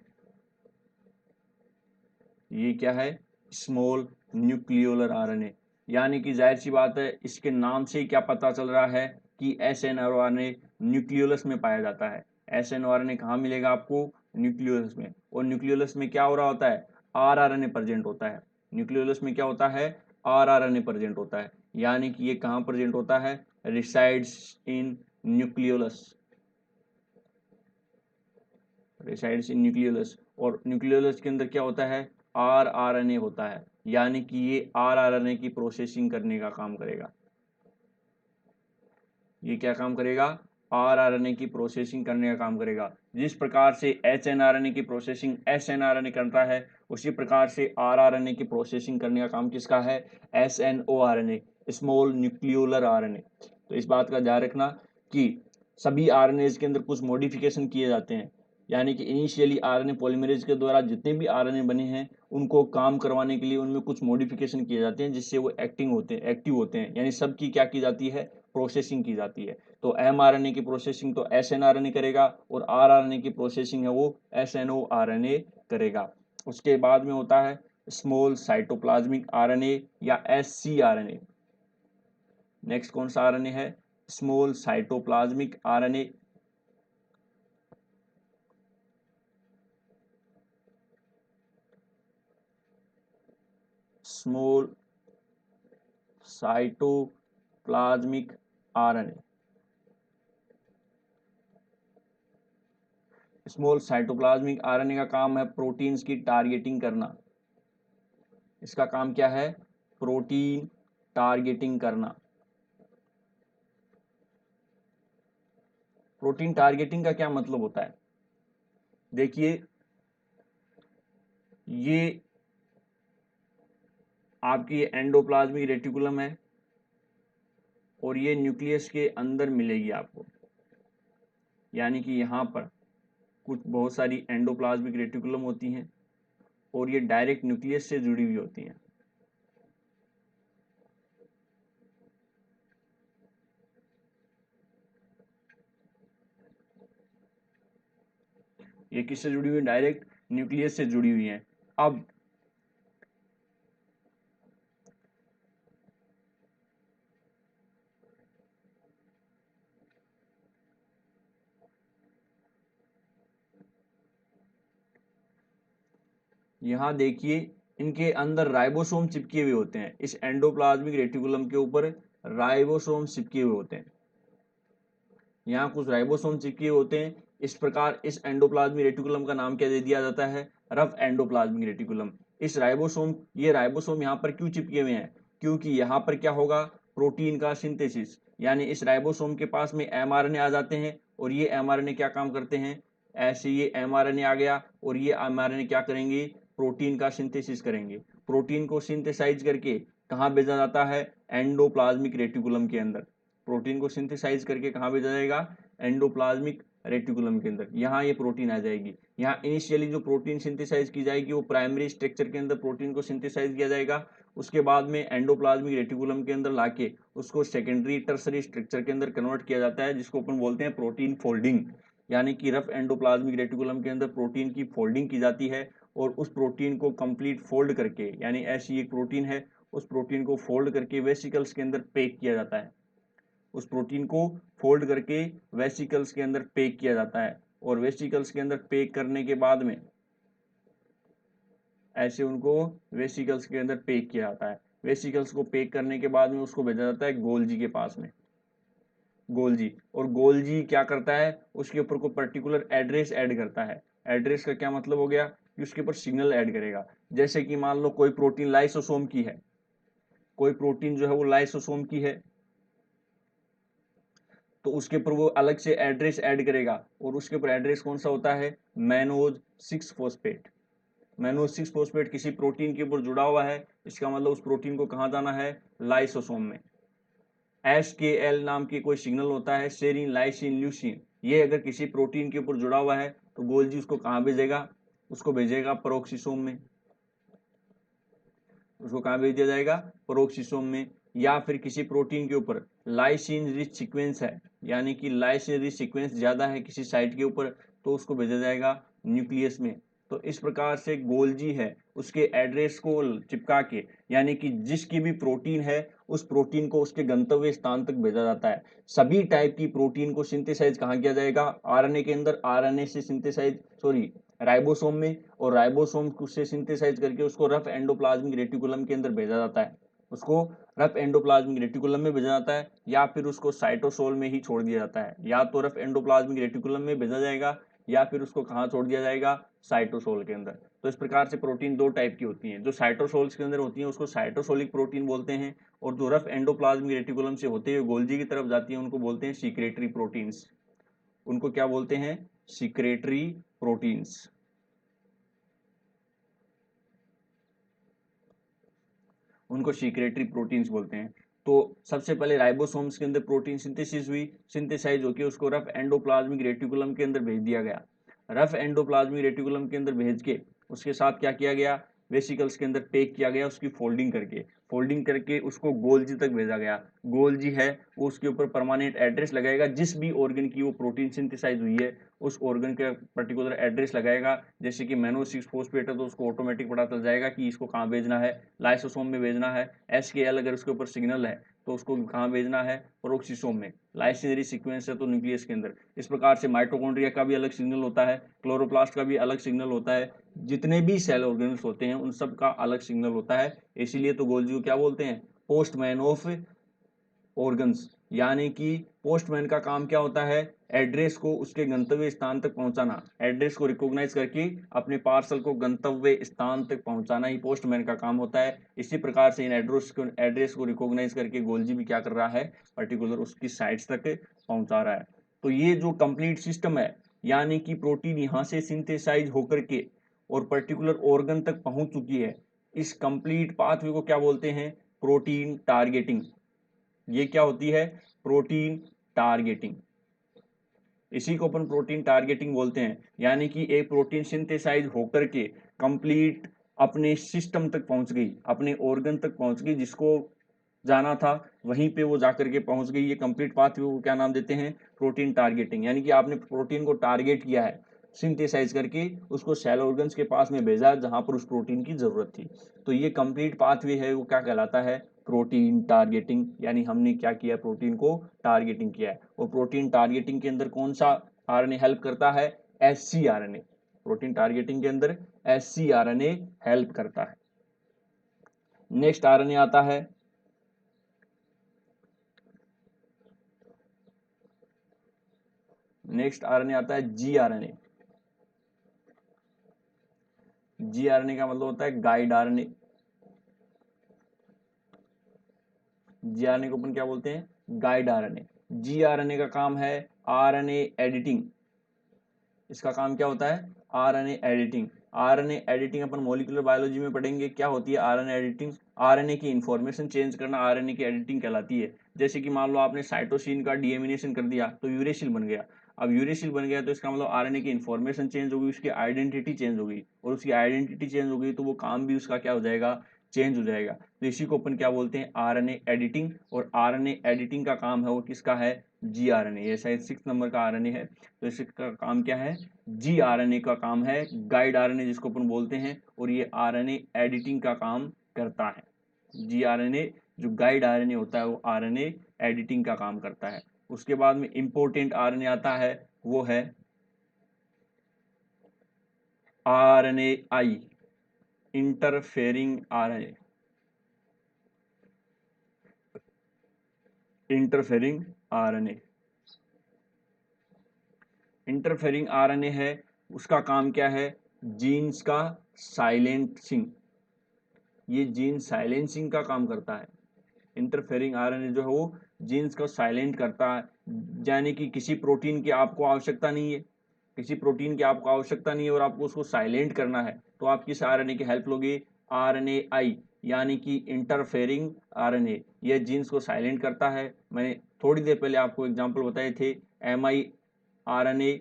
Speaker 1: ये क्या है, स्मॉल न्यूक्लियोलर आरएनए। यानी कि जाहिर सी बात है इसके नाम से ही क्या पता चल रहा है कि एसएनओआरएनए न्यूक्लियोलस में पाया जाता है। एसएनओआरएनए कहाँ मिलेगा आपको, न्यूक्लियोलस में। और न्यूक्लियोलस में क्या हो रहा होता है, आरआरएनए प्रेजेंट होता है। न्यूक्लियोलस में क्या होता है, आरआरएनए प्रेजेंट होता है। यानी कि ये कहाँ प्रेजेंट होता है, resides in nucleolus, resides in nucleolus. और न्यूक्लियोलस के अंदर क्या होता है, आरआरएनए होता है, यानी कि ये आरआरएनए की प्रोसेसिंग करने का काम करेगा। ये क्या काम करेगा, आरआरएनए की प्रोसेसिंग करने का काम करेगा। जिस प्रकार से एचएनआरएनए की प्रोसेसिंग एसएनआरएनए करता है, उसी प्रकार से आरआरएनए की प्रोसेसिंग करने का काम किसका है, एसएनओआरएनए, स्मॉल न्यूक्लियोलर आरएनए। तो इस बात का ध्यान रखना कि सभी आरएनएज के अंदर कुछ मॉडिफिकेशन किए जाते हैं। यानी कि इनिशियली आरएनए पॉलीमरेज के द्वारा जितने भी आरएनए बने हैं उनको काम करवाने के लिए उनमें कुछ मॉडिफिकेशन किए जाते हैं जिससे वो एक्टिव होते हैं, यानी सबकी क्या की जाती है, प्रोसेसिंग की जाती है। तो एमआरएनए की प्रोसेसिंग तो एसएनआरएनए करेगा और आरआरएनए की प्रोसेसिंग है वो एसएनओआरएनए करेगा। उसके बाद में होता है स्मॉल साइटोप्लाज्मिक आरएनए या एससीआरएनए। नेक्स्ट कौन सा आरएनए है, small cytoplasmic RNA. Small cytoplasmic RNA. Small cytoplasmic RNA का काम है प्रोटीन्स की टारगेटिंग करना। इसका काम क्या है, प्रोटीन टारगेटिंग करना। प्रोटीन टारगेटिंग का क्या मतलब होता है, देखिए ये आपकी एंडोप्लाज्मिक रेटिकुलम है और ये न्यूक्लियस के अंदर मिलेगी आपको, यानी कि यहाँ पर कुछ बहुत सारी एंडोप्लाज्मिक रेटिकुलम होती हैं और ये डायरेक्ट न्यूक्लियस से जुड़ी हुई होती हैं। ये किससे जुड़ी हुई है, डायरेक्ट न्यूक्लियस से जुड़ी हुई हैं। अब यहाँ देखिए इनके अंदर राइबोसोम चिपके हुए होते हैं, इस एंडोप्लाज्मिक रेटिकुलम के ऊपर राइबोसोम चिपके हुए होते हैं। यहाँ कुछ राइबोसोम चिपके हुए होते हैं। इस प्रकार इस एंडोप्लाज्मिक रेटिकुलम का नाम क्या दे दिया जाता है, रफ एंडोप्लाज्मिक रेटिकुलम। इस राइबोसोम, ये राइबोसोम यहाँ पर क्यों चिपके हुए हैं, क्योंकि यहाँ पर क्या होगा, प्रोटीन का सिंथेसिस, यानी इस राइबोसोम के पास में एमआरएनए आ जाते हैं और ये एमआरएनए क्या काम करते हैं, ऐसे ये एमआरएनए आ गया और ये एमआरएनए क्या करेंगे, प्रोटीन का सिंथेसिस करेंगे। प्रोटीन को सिंथेसाइज करके कहाँ भेजा जाता है, एंडोप्लाज्मिक रेटिकुलम के अंदर। प्रोटीन को सिंथेसाइज करके कहाँ भेजा जाएगा, एंडोप्लाज्मिक रेटिकुलम के अंदर। यहाँ ये प्रोटीन आ जाएगी। यहाँ इनिशियली जो प्रोटीन सिंथेसाइज की जाएगी वो प्राइमरी स्ट्रक्चर के अंदर प्रोटीन को सिंथेसाइज किया जाएगा। उसके बाद में एंडोप्लाज्मिक रेटिकुलम के अंदर लाके उसको सेकेंडरी टर्सरी स्ट्रक्चर के अंदर कन्वर्ट किया जाता है, जिसको अपन बोलते हैं प्रोटीन फोल्डिंग। यानी कि रफ एंडोप्लाज्मिक रेटिकुलम के अंदर प्रोटीन की फोल्डिंग की जाती है और उस प्रोटीन को कंप्लीट फोल्ड करके, यानी ऐसी एक प्रोटीन है, उस प्रोटीन को फोल्ड करके वेसिकल्स के अंदर पैक किया जाता है। उस प्रोटीन को फोल्ड करके वेसिकल्स के अंदर पैक किया जाता है और वेसिकल्स के अंदर पैक करने के बाद में ऐसे उनको वेसिकल्स के अंदर पैक किया जाता है। वेसिकल्स को पैक करने के बाद में उसको भेजा जाता है गोल्जी के पास में। गोल्जी, और गोल्जी क्या करता है, उसके ऊपर कोई पर्टिकुलर एड्रेस ऐड करता है। एड्रेस का क्या मतलब हो गया कि उसके ऊपर सिग्नल ऐड करेगा। जैसे कि मान लो कोई प्रोटीन लाइसोसोम की है, कोई प्रोटीन जो है वो लाइसोसोम की है, तो उसके ऊपर वो अलग से एड्रेस ऐड करेगा और उसके ऊपर एड्रेस कौन सा होता है, मैनोज 6 फॉस्फेट। मैनोज 6 फॉस्फेट किसी प्रोटीन के ऊपर जुड़ा हुआ है, इसका मतलब उस प्रोटीन को कहाँ जाना है, लाइसोसोम में। SKL नाम की कोई सिग्नल होता है, सेरीन लाइसिन ल्यूसीन। ये अगर किसी प्रोटीन के ऊपर जुड़ा हुआ है तो गोल्जी उसको कहाँ भेजेगा, उसको भेजेगा पेरोक्सिसोम में। उसको कहाँ भेज दिया जाएगा, पेरोक्सिसोम में। या फिर किसी प्रोटीन के ऊपर लाइसिन रिच सीक्वेंस है, यानी कि लाइसिन रिच सीक्वेंस ज्यादा है किसी साइट के ऊपर, तो उसको भेजा जाएगा न्यूक्लियस में। तो इस प्रकार से गोल्जी है उसके एड्रेस को चिपका के, यानी कि जिसकी भी प्रोटीन है उस प्रोटीन को उसके गंतव्य स्थान तक भेजा जाता है। सभी टाइप की प्रोटीन को सिंथेसाइज कहाँ किया जाएगा, आरएनए के अंदर, आरएनए से सिंथेसाइज, सॉरी राइबोसोम में, और राइबोसोम से सिंथेसाइज करके उसको रफ एंडोप्लाज्मिक रेटिकुलम के अंदर भेजा जाता है। उसको रफ एंडोप्लाज्मिक रेटिकुलम में भेजा जाता है या फिर उसको साइटोसोल में ही छोड़ दिया जाता है। या तो रफ एंडोप्लाज्मिक रेटिकुलम में भेजा जाएगा या फिर उसको कहाँ छोड़ दिया जाएगा, साइटोसोल के अंदर। तो इस प्रकार से प्रोटीन दो टाइप की होती हैं, जो साइटोसोल्स के अंदर होती हैं उसको साइटोसोलिक प्रोटीन बोलते हैं, और जो रफ एंडोप्लाज्मिक रेटिकुलम से होते हुए गोल्जी की तरफ जाती है उनको बोलते हैं सीक्रेटरी प्रोटीन्स। उनको क्या बोलते हैं, सीक्रेटरी प्रोटीन्स। उनको सीक्रेटरी प्रोटीन्स बोलते हैं। तो सबसे पहले राइबोसोम्स के अंदर प्रोटीन सिंथेसिस हुई, सिंथेसाइज होकर उसको रफ एंडोप्लाज्मिक रेटिकुलम के अंदर भेज दिया गया। रफ एंडोप्लाज्मिक रेटिकुलम के अंदर भेज के उसके साथ क्या किया गया, वेसिकल्स के अंदर पैक किया गया, उसकी फोल्डिंग करके उसको गोल्जी तक भेजा गया। गोल्जी है वो उसके ऊपर परमानेंट एड्रेस लगाएगा, जिस भी ऑर्गन की वो प्रोटीन सिंथेसाइज हुई है उस ऑर्गन का पर्टिकुलर एड्रेस लगाएगा। जैसे कि मैनो 6 फॉस्फेट है तो उसको ऑटोमेटिक पता चल जाएगा कि इसको कहाँ भेजना है, लाइसोसोम में भेजना है। SKL अगर उसके ऊपर सिग्नल है तो उसको कहाँ भेजना है, प्रोक्सिसोम में। लाइसिनरी सीक्वेंस है तो न्यूक्लियस के अंदर। इस प्रकार से माइटोकॉन्ड्रिया का भी अलग सिग्नल होता है, क्लोरोप्लास्ट का भी अलग सिग्नल होता है, जितने भी सेल ऑर्गेन्स होते हैं उन सब का अलग सिग्नल होता है। इसीलिए तो गोल्जी को क्या बोलते हैं, पोस्टमैन ऑफ ऑर्गन्स। यानी कि पोस्टमैन का काम क्या होता है, एड्रेस को उसके गंतव्य स्थान तक पहुंचाना, एड्रेस को रिकॉग्नाइज करके अपने पार्सल को गंतव्य स्थान तक पहुंचाना ही पोस्टमैन का काम होता है। इसी प्रकार से इन एड्रेस को रिकॉग्नाइज करके गोल्जी भी क्या कर रहा है, पर्टिकुलर उसकी साइट्स तक पहुंचा रहा है। तो ये जो कंप्लीट सिस्टम है, यानी कि प्रोटीन यहाँ से सिंथेसाइज होकर के और पर्टिकुलर ऑर्गन तक पहुंच चुकी है, इस कंप्लीट पाथवे को क्या बोलते हैं, प्रोटीन टारगेटिंग। ये क्या होती है, प्रोटीन टारगेटिंग। इसी को अपन प्रोटीन टारगेटिंग बोलते हैं। यानी कि एक प्रोटीन सिंथेसाइज होकर के कंप्लीट अपने सिस्टम तक पहुंच गई, अपने ऑर्गन तक पहुंच गई, जिसको जाना था वहीं पे वो जाकर के पहुंच गई। ये कंप्लीट पाथवे को क्या नाम देते हैं, प्रोटीन टारगेटिंग। यानी कि आपने प्रोटीन को टारगेट किया है, सिंथेसाइज करके उसको सेल ऑर्गन्स के पास में भेजा जहां पर उस प्रोटीन की जरूरत थी। तो ये कंप्लीट पाथवे है वो क्या कहलाता है, प्रोटीन टारगेटिंग। यानी हमने क्या किया, प्रोटीन को टारगेटिंग किया है। और प्रोटीन टारगेटिंग के अंदर कौन सा RNA हेल्प करता है, ScRNA। प्रोटीन टारगेटिंग के अंदर ScRNA हेल्प करता है। नेक्स्ट RNA आता है, नेक्स्ट RNA आता है gRNA। gRNA का मतलब होता है गाइड RNA। gRNA को अपन क्या बोलते हैं, गाइड RNA। gRNA का काम है RNA एडिटिंग। इसका काम क्या होता है, RNA एडिटिंग। RNA एडिटिंग अपन मॉलिक्यूलर बायोलॉजी में पढ़ेंगे, क्या होती है RNA एडिटिंग। RNA की इंफॉर्मेशन चेंज करना RNA की एडिटिंग कहलाती है। जैसे कि मान लो आपने साइटोसिन का डीएमिनेशन कर दिया तो यूरेसिल बन गया। अब यूरेसिल बन गया तो इसका मतलब RNA की इंफॉर्मेशन चेंज हो गई, उसकी आइडेंटिटी चेंज हो गई, और उसकी आइडेंटिटी चेंज हो गई तो वो काम भी उसका क्या हो जाएगा, चेंज हो जाएगा। तो इसी को अपन क्या बोलते हैं, RNA एडिटिंग। और RNA एडिटिंग का काम है वो किसका है, gRNA। ये शायद 6 नंबर का RNA है। तो इसका काम क्या है, gRNA का काम है गाइड RNA जिसको अपन बोलते हैं, और ये RNA एडिटिंग का काम करता है। gRNA जो गाइड RNA होता है वो RNA एडिटिंग का काम करता है। उसके बाद में इंपॉर्टेंट RNA आता है, वो है RNAi, interfering RNA। Interfering RNA, interfering RNA है, उसका काम क्या है, जीन्स का साइलेंसिंग। ये जीन साइलेंसिंग का काम करता है। इंटरफेरिंग RNA जो है वो जीन्स को साइलेंट करता है। यानी कि किसी प्रोटीन की आपको आवश्यकता नहीं है, किसी प्रोटीन की आपको आवश्यकता नहीं है और आपको उसको साइलेंट करना है, तो आप किस RNA की हेल्प लोगे, RNAi, यानी कि इंटरफेरिंग RNA। यह जीन्स को साइलेंट करता है। मैंने थोड़ी देर पहले आपको एग्जाम्पल बताए थे, miRNA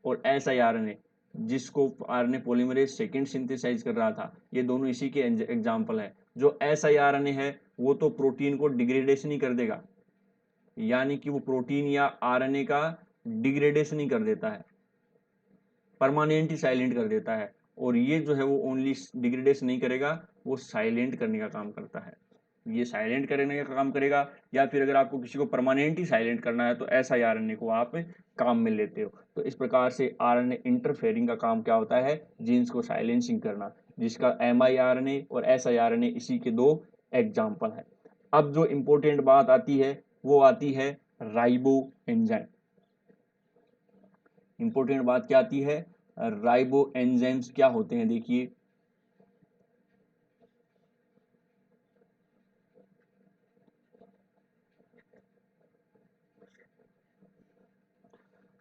Speaker 1: और siRNA, जिसको RNA पॉलीमरेज सेकेंड सिंथेसाइज कर रहा था, ये दोनों इसी के एग्जाम्पल है। जो siRNA है वो तो प्रोटीन को डिग्रेडेशन ही कर देगा, यानी कि वो प्रोटीन या RNA का डिग्रेडेशन ही कर देता है, परमानेंट ही साइलेंट कर देता है। और ये जो है वो ओनली डिग्रेडेशन नहीं करेगा, वो साइलेंट करने का काम करता है। ये साइलेंट करने का काम करेगा, या फिर अगर आपको किसी को परमानेंट ही साइलेंट करना है तो siRNA को आप काम में लेते हो। तो इस प्रकार से RNA इंटरफेयरिंग का काम क्या होता है, जीन्स को साइलेंसिंग करना, जिसका miRNA और siRNA इसी के दो एग्जाम्पल है। अब जो इंपॉर्टेंट बात आती है वो आती है राइबो एंजाइम। इंपॉर्टेंट बात क्या आती है, राइबो एंजाइम्स क्या होते हैं, देखिए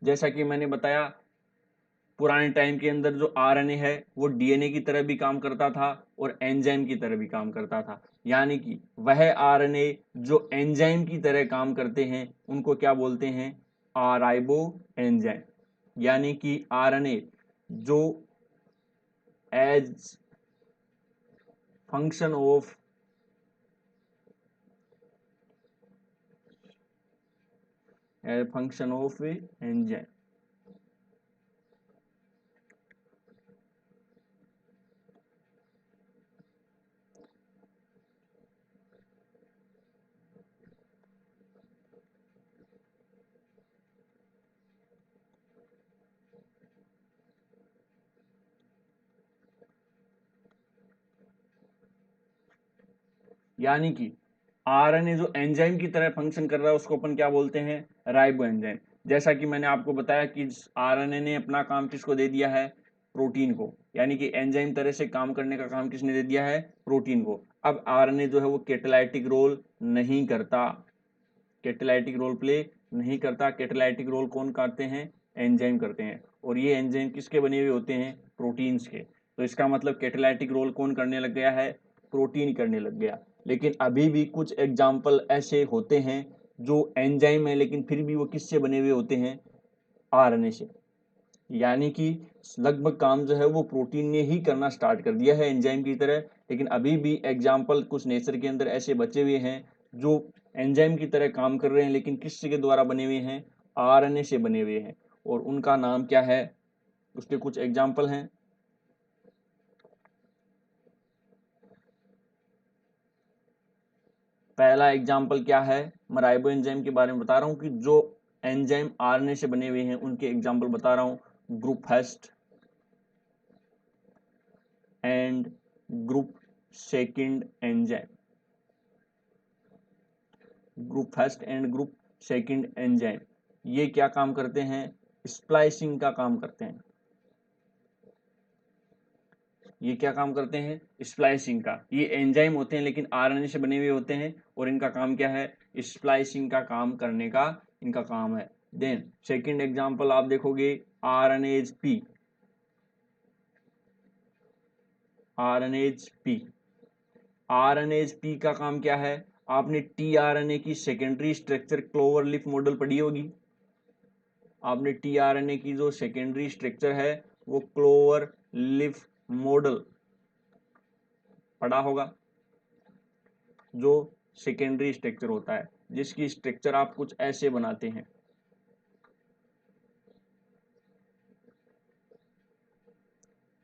Speaker 1: जैसा कि मैंने बताया, पुराने टाइम के अंदर जो RNA है वो DNA की तरह भी काम करता था और एंजाइम की तरह भी काम करता था। यानी कि वह RNA जो एंजाइम की तरह काम करते हैं उनको क्या बोलते हैं, राइबो एंजाइम। यानी कि आरएनए जो एज फंक्शन ऑफ एंजाइम, यानी कि आरएनए जो एंजाइम की तरह फंक्शन कर रहा है उसको अपन क्या बोलते हैं, राइबो एंजाइम। जैसा कि मैंने आपको बताया कि आरएनए ने अपना काम किसको दे दिया है, प्रोटीन को, यानी कि एंजाइम तरह से काम करने का काम किसने दे दिया है, प्रोटीन को। अब आरएनए जो है वो कैटालाइटिक रोल नहीं करता, कैटालाइटिक रोल प्ले नहीं करता। कैटालाइटिक रोल कौन करते हैं, एंजाइम करते हैं, और ये एंजाइम किसके बने हुए होते हैं, प्रोटीन्स के। तो इसका मतलब कैटालाइटिक रोल कौन करने लग गया है, प्रोटीन करने लग गया। लेकिन अभी भी कुछ एग्जाम्पल ऐसे होते हैं जो एंजाइम है लेकिन फिर भी वो किससे बने हुए होते हैं, आरएनए से। यानी कि लगभग काम जो है वो प्रोटीन ने ही करना स्टार्ट कर दिया है एंजाइम की तरह, लेकिन अभी भी एग्जाम्पल कुछ नेचर के अंदर ऐसे बचे हुए हैं जो एंजाइम की तरह काम कर रहे हैं लेकिन किस के द्वारा बने हुए हैं, आरएनए से बने हुए हैं। और उनका नाम क्या है, उसके कुछ एग्जाम्पल हैं। पहला एग्जाम्पल क्या है, मैं राइबो एंजाइम के बारे में बता रहा हूं कि जो एंजाइम आरएनए से बने हुए हैं उनके एग्जाम्पल बता रहा हूं। Group first and group second enzyme, group first and group second enzyme, ये क्या काम करते हैं, स्प्लाइसिंग का काम करते हैं। ये क्या काम करते हैं, स्प्लाइसिंग का। ये एंजाइम होते हैं लेकिन आरएनए से बने हुए होते हैं, और इनका काम क्या है, स्प्लाइसिंग का काम करने का इनका काम है। देन सेकंड एग्जांपल आप देखोगे, RNase P, RNase P. RNase P का काम क्या है, आपने टीआरएनए की secondary structure clover leaf model पढ़ी होगी। आपने टीआरएनए की जो सेकेंडरी स्ट्रक्चर है वो क्लोवर लीफ मॉडल पढ़ा होगा। जो सेकेंडरी स्ट्रक्चर होता है जिसकी स्ट्रक्चर आप कुछ ऐसे बनाते हैं।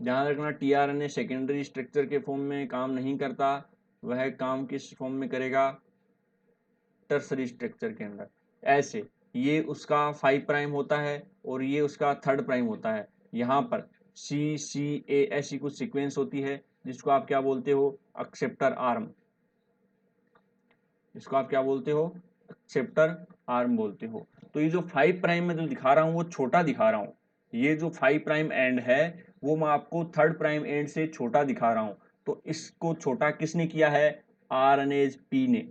Speaker 1: ध्यान रखना, टीआरएनए सेकेंडरी स्ट्रक्चर के फॉर्म में काम नहीं करता, वह काम किस फॉर्म में करेगा, टर्सरी स्ट्रक्चर के अंदर। ऐसे ये उसका 5 प्राइम होता है और ये उसका 3rd प्राइम होता है। यहाँ पर सी सी ए ऐसी कुछ सीक्वेंस होती है जिसको आप क्या बोलते हो, एक्सेप्टर आर्म, जिसको आप क्या बोलते हो, एक्सेप्टर आर्म बोलते हो। तो ये जो 5 प्राइम में जो दिखा रहा हूँ वो छोटा दिखा रहा हूँ, ये जो 5 प्राइम एंड है वो मैं आपको 3rd प्राइम एंड से छोटा दिखा रहा हूँ। तो इसको छोटा किसने किया है, आरएनएज पी ने।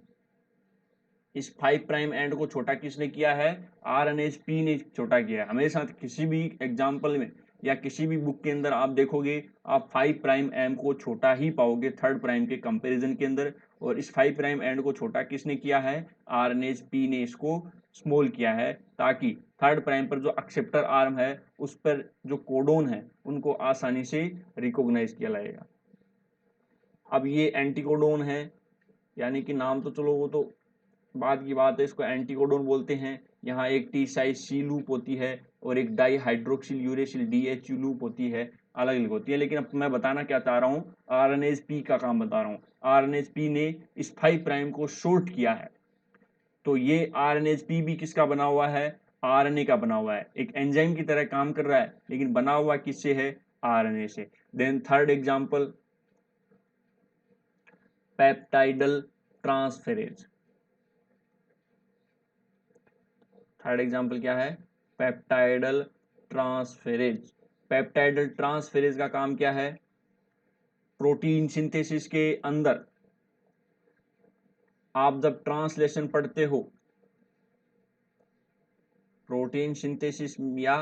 Speaker 1: इस 5 प्राइम एंड को छोटा किसने किया है, आरएनएज पी ने छोटा किया है। हमेशा किसी भी एग्जाम्पल में या किसी भी बुक के अंदर आप देखोगे, आप 5 प्राइम एम को छोटा ही पाओगे 3rd प्राइम के कंपैरिजन के अंदर। और इस 5 प्राइम एंड को छोटा किसने किया है, आरएनएज पी ने इसको स्मॉल किया है, ताकि 3rd प्राइम पर जो एक्सेप्टर आर्म है उस पर जो कोडोन है उनको आसानी से रिकॉग्नाइज किया जाएगा। अब ये एंटीकोडोन है, यानी कि नाम तो चलो वो तो बाद की बात है, इसको एंटीकोडोन बोलते हैं। यहाँ एक टी साइज सी लूप होती है और एक di hydroxyl uracil DHU loop होती है, अलग अलग होती है। लेकिन अब मैं बताना क्या चाह रहा हूँ, आरएनएज पी का काम बता रहा हूँ। आरएनएज पी ने इस 5 प्राइम को शॉर्ट किया है। तो ये आरएनएज पी भी किसका बना हुआ है, आरएनए का बना हुआ है, एक एंजाइम की तरह काम कर रहा है लेकिन बना हुआ किससे है, आरएनए से। Then 3rd example, peptidyl transferase. 3rd example क्या है, पेप्टाइडल ट्रांसफेरेज। पेप्टाइडल ट्रांसफेरेज का काम क्या है, प्रोटीन सिंथेसिस के अंदर आप जब ट्रांसलेशन पढ़ते हो, प्रोटीन सिंथेसिस या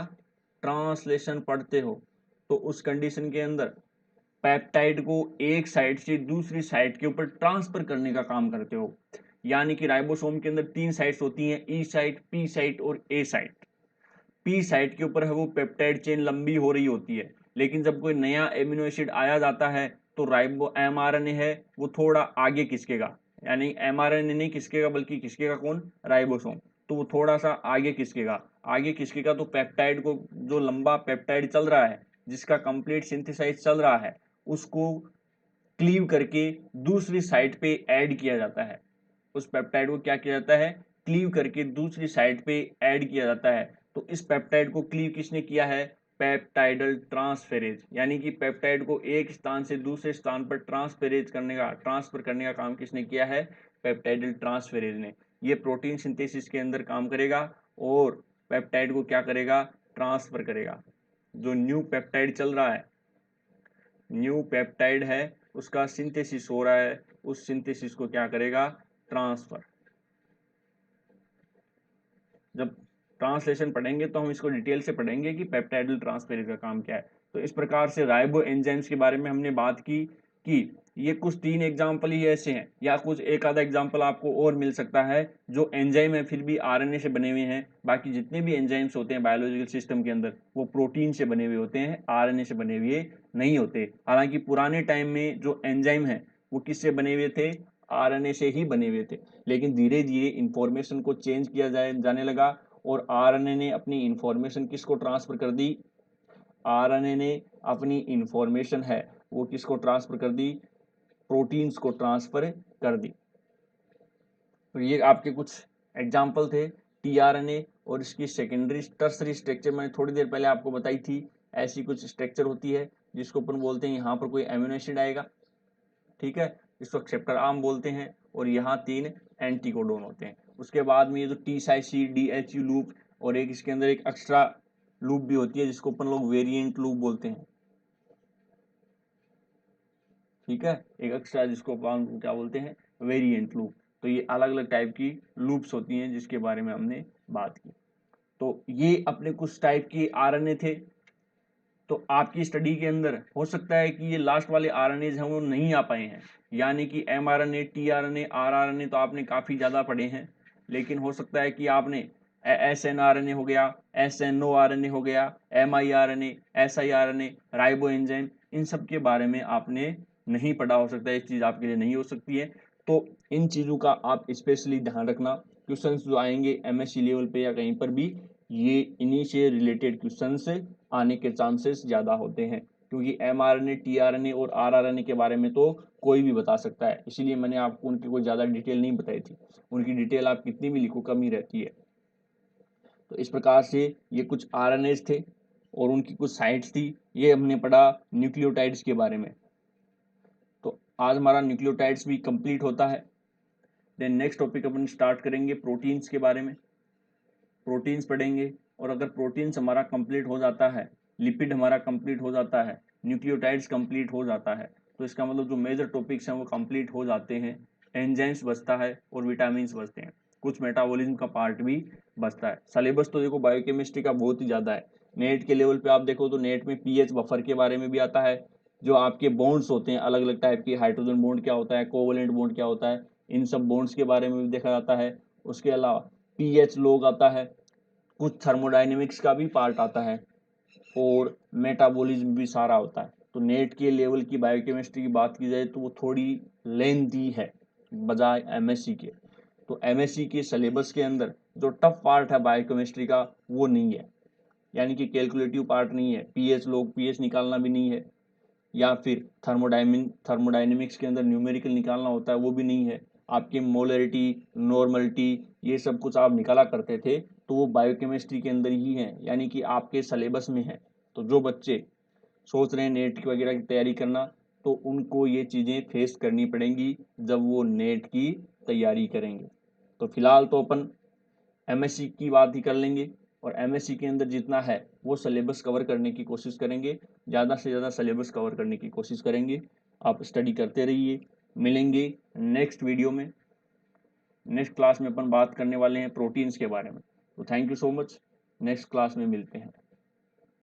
Speaker 1: ट्रांसलेशन पढ़ते हो, तो उस कंडीशन के अंदर पेप्टाइड को एक साइड से दूसरी साइड के ऊपर ट्रांसफर करने का काम करते हो। यानी कि राइबोसोम के अंदर 3 साइट्स होती हैं, ई साइट, पी साइट और ए साइट। पी साइट के ऊपर है वो पेप्टाइड चेन लंबी हो रही होती है, लेकिन जब कोई नया एमिनो एसिड आया जाता है तो राइबो एमआरएनए है वो थोड़ा आगे खिसकेगा, यानी एमआरएनए नहीं खिसकेगा बल्कि खिसकेगा कौन, राइबोसोम। तो वो थोड़ा सा आगे खिसकेगा तो पेप्टाइड को, जो लंबा पेप्टाइड चल रहा है जिसका कंप्लीट सिंथेसाइज चल रहा है, उसको क्लीव करके दूसरी साइट पे ऐड किया जाता है। उस पेप्टाइड को क्या किया जाता है, क्लीव करके दूसरी साइट पे ऐड किया जाता है। तो इस पेप्टाइड को क्लीव किसने किया है, पेप्टाइडल ट्रांसफेरेज, यानी कि पेप्टाइड को एक स्थान से दूसरे स्थान पर ट्रांसफर करने का काम किसने किया है, पेप्टाइडल ट्रांसफेरेज ने। ये प्रोटीन सिंथेसिस के अंदर काम करेगा और पेप्टाइड को क्या करेगा, ट्रांसफर करेगा। जो न्यू पेप्टाइड चल रहा है, न्यू पेप्टाइड है, उसका सिंथेसिस हो रहा है, उस सिंथेसिस को क्या करेगा, ट्रांसफर। जब ट्रांसलेशन पढ़ेंगे तो हम इसको डिटेल से पढ़ेंगे कि पेप्टाइडल ट्रांसफेरेज का काम क्या है। तो इस प्रकार से राइबो एंजाइम्स के बारे में हमने बात की कि ये कुछ 3 एग्जाम्पल ही ऐसे हैं, या कुछ एक आधा एग्जाम्पल आपको और मिल सकता है जो एंजाइम है फिर भी आरएनए से बने हुए हैं। बाकी जितने भी एंजाइम्स होते हैं बायोलॉजिकल सिस्टम के अंदर वो प्रोटीन से बने हुए होते हैं, आरएनए से बने हुए नहीं होते। हालांकि पुराने टाइम में जो एंजाइम है वो किससे बने हुए थे, आरएनए से ही बने हुए थे। लेकिन धीरे धीरे इंफॉर्मेशन को चेंज किया जाने लगा और आरएनए ने अपनी इंफॉर्मेशन किसको ट्रांसफर कर दी, आरएनए ने अपनी इंफॉर्मेशन है वो किसको ट्रांसफर कर दी, प्रोटीन्स को ट्रांसफर कर दी। तो ये आपके कुछ एग्जाम्पल थे टीआरएनए और इसकी सेकेंडरी टर्सरी स्ट्रक्चर मैंने थोड़ी देर पहले आपको बताई थी। ऐसी कुछ स्ट्रक्चर होती है जिसको अपन बोलते हैं यहाँ पर कोई एमिनो एसिड आएगा, ठीक है, इसको एक्सेप्टर आर्म बोलते हैं और यहाँ 3 एंटीकोडोन होते हैं। उसके बाद में ये जो T site C D H U loop और एक इसके अंदर एक एक्स्ट्रा लूप भी होती है जिसको अपन लोग वेरिएंट लूप बोलते हैं, ठीक है, एक एक्स्ट्रा जिसको अपन क्या बोलते हैं, वेरिएंट लूप। तो ये अलग अलग टाइप की लूप्स होती हैं जिसके बारे में हमने बात की। तो ये अपने कुछ टाइप के आरएनए थे। तो आपकी स्टडी के अंदर हो सकता है कि ये लास्ट वाले आरएनएज हैं वो नहीं आ पाए हैं, यानी कि एमआरएनए, टीआरएनए, आरआरएनए तो आपने काफ़ी ज़्यादा पढ़े हैं, लेकिन हो सकता है कि आपने एसएनआरएनए हो गया, एसएनओआरएनए हो गया, एमआईआरएनए, एसआईआरएनए, राइबो एंजाइम, इन सब के बारे में आपने नहीं पढ़ा, हो सकता है इस चीज़ आपके लिए नहीं हो सकती है। तो इन चीज़ों का आप स्पेशली ध्यान रखना। क्वेश्चंस जो आएंगे एमएससी लेवल पे या कहीं पर भी, ये इन्हीं से रिलेटेड क्वेश्चंस आने के चांसेस ज़्यादा होते हैं, क्योंकि एमआरएनए, टीआरएनए और आरआरएनए के बारे में तो कोई भी बता सकता है, इसीलिए मैंने आपको उनकी कोई ज़्यादा डिटेल नहीं बताई थी। उनकी डिटेल आप कितनी भी लिखो कम ही रहती है। तो इस प्रकार से ये कुछ आरएनएज थे और उनकी कुछ साइट्स थी। ये हमने पढ़ा न्यूक्लियोटाइड्स के बारे में। तो आज हमारा न्यूक्लियोटाइड्स भी कंप्लीट होता है। देन नेक्स्ट टॉपिक अपन स्टार्ट करेंगे प्रोटीन्स के बारे में। प्रोटीन्स पढ़ेंगे और अगर प्रोटीन्स हमारा कंप्लीट हो जाता है, लिपिड हमारा कंप्लीट हो जाता है, न्यूक्लियोटाइड्स कंप्लीट हो जाता है, तो इसका मतलब जो मेजर टॉपिक्स हैं वो कंप्लीट हो जाते हैं। एंजाइम्स बचता है और विटामिन्स बचते हैं, कुछ मेटाबॉलिज्म का पार्ट भी बचता है। सिलेबस तो देखो बायोकेमिस्ट्री का बहुत ही ज़्यादा है। नेट के लेवल पे आप देखो तो नेट में पीएच बफर के बारे में भी आता है, जो आपके बॉन्ड्स होते हैं अलग अलग टाइप के, हाइड्रोजन बॉन्ड क्या होता है, कोवलेंट बॉन्ड क्या होता है, इन सब बॉन्ड्स के बारे में भी देखा जाता है। उसके अलावा पीएच लॉग आता है, कुछ थर्मोडाइनमिक्स का भी पार्ट आता है और मेटाबॉलिज्म भी सारा होता है। तो नेट के लेवल की बायोकेमिस्ट्री की बात की जाए तो वो थोड़ी लेंथी है बजाय एमएससी के। तो एमएससी के सिलेबस के अंदर जो टफ पार्ट है बायोकेमिस्ट्री का वो नहीं है, यानी कि कैलकुलेटिव पार्ट नहीं है, पीएच लॉग, पीएच निकालना भी नहीं है, या फिर थर्मोडाइनमिक्स के अंदर न्यूमेरिकल निकालना होता है वो भी नहीं है। आपके मोलरिटी, नॉर्मलिटी, ये सब कुछ आप निकाला करते थे तो वो बायोकेमिस्ट्री के अंदर ही है, यानी कि आपके सिलेबस में है। तो जो बच्चे सोच रहे हैं नेट वगैरह की तैयारी करना, तो उनको ये चीज़ें फेस करनी पड़ेंगी जब वो नेट की तैयारी करेंगे। तो फिलहाल तो अपन एमएससी की बात ही कर लेंगे और एमएससी के अंदर जितना है वो सिलेबस कवर करने की कोशिश करेंगे, ज़्यादा से ज़्यादा सिलेबस कवर करने की कोशिश करेंगे। आप स्टडी करते रहिए। मिलेंगे नेक्स्ट वीडियो में। नेक्स्ट क्लास में अपन बात करने वाले हैं प्रोटीन्स के बारे में। तो thank you so much, next class में मिलते हैं।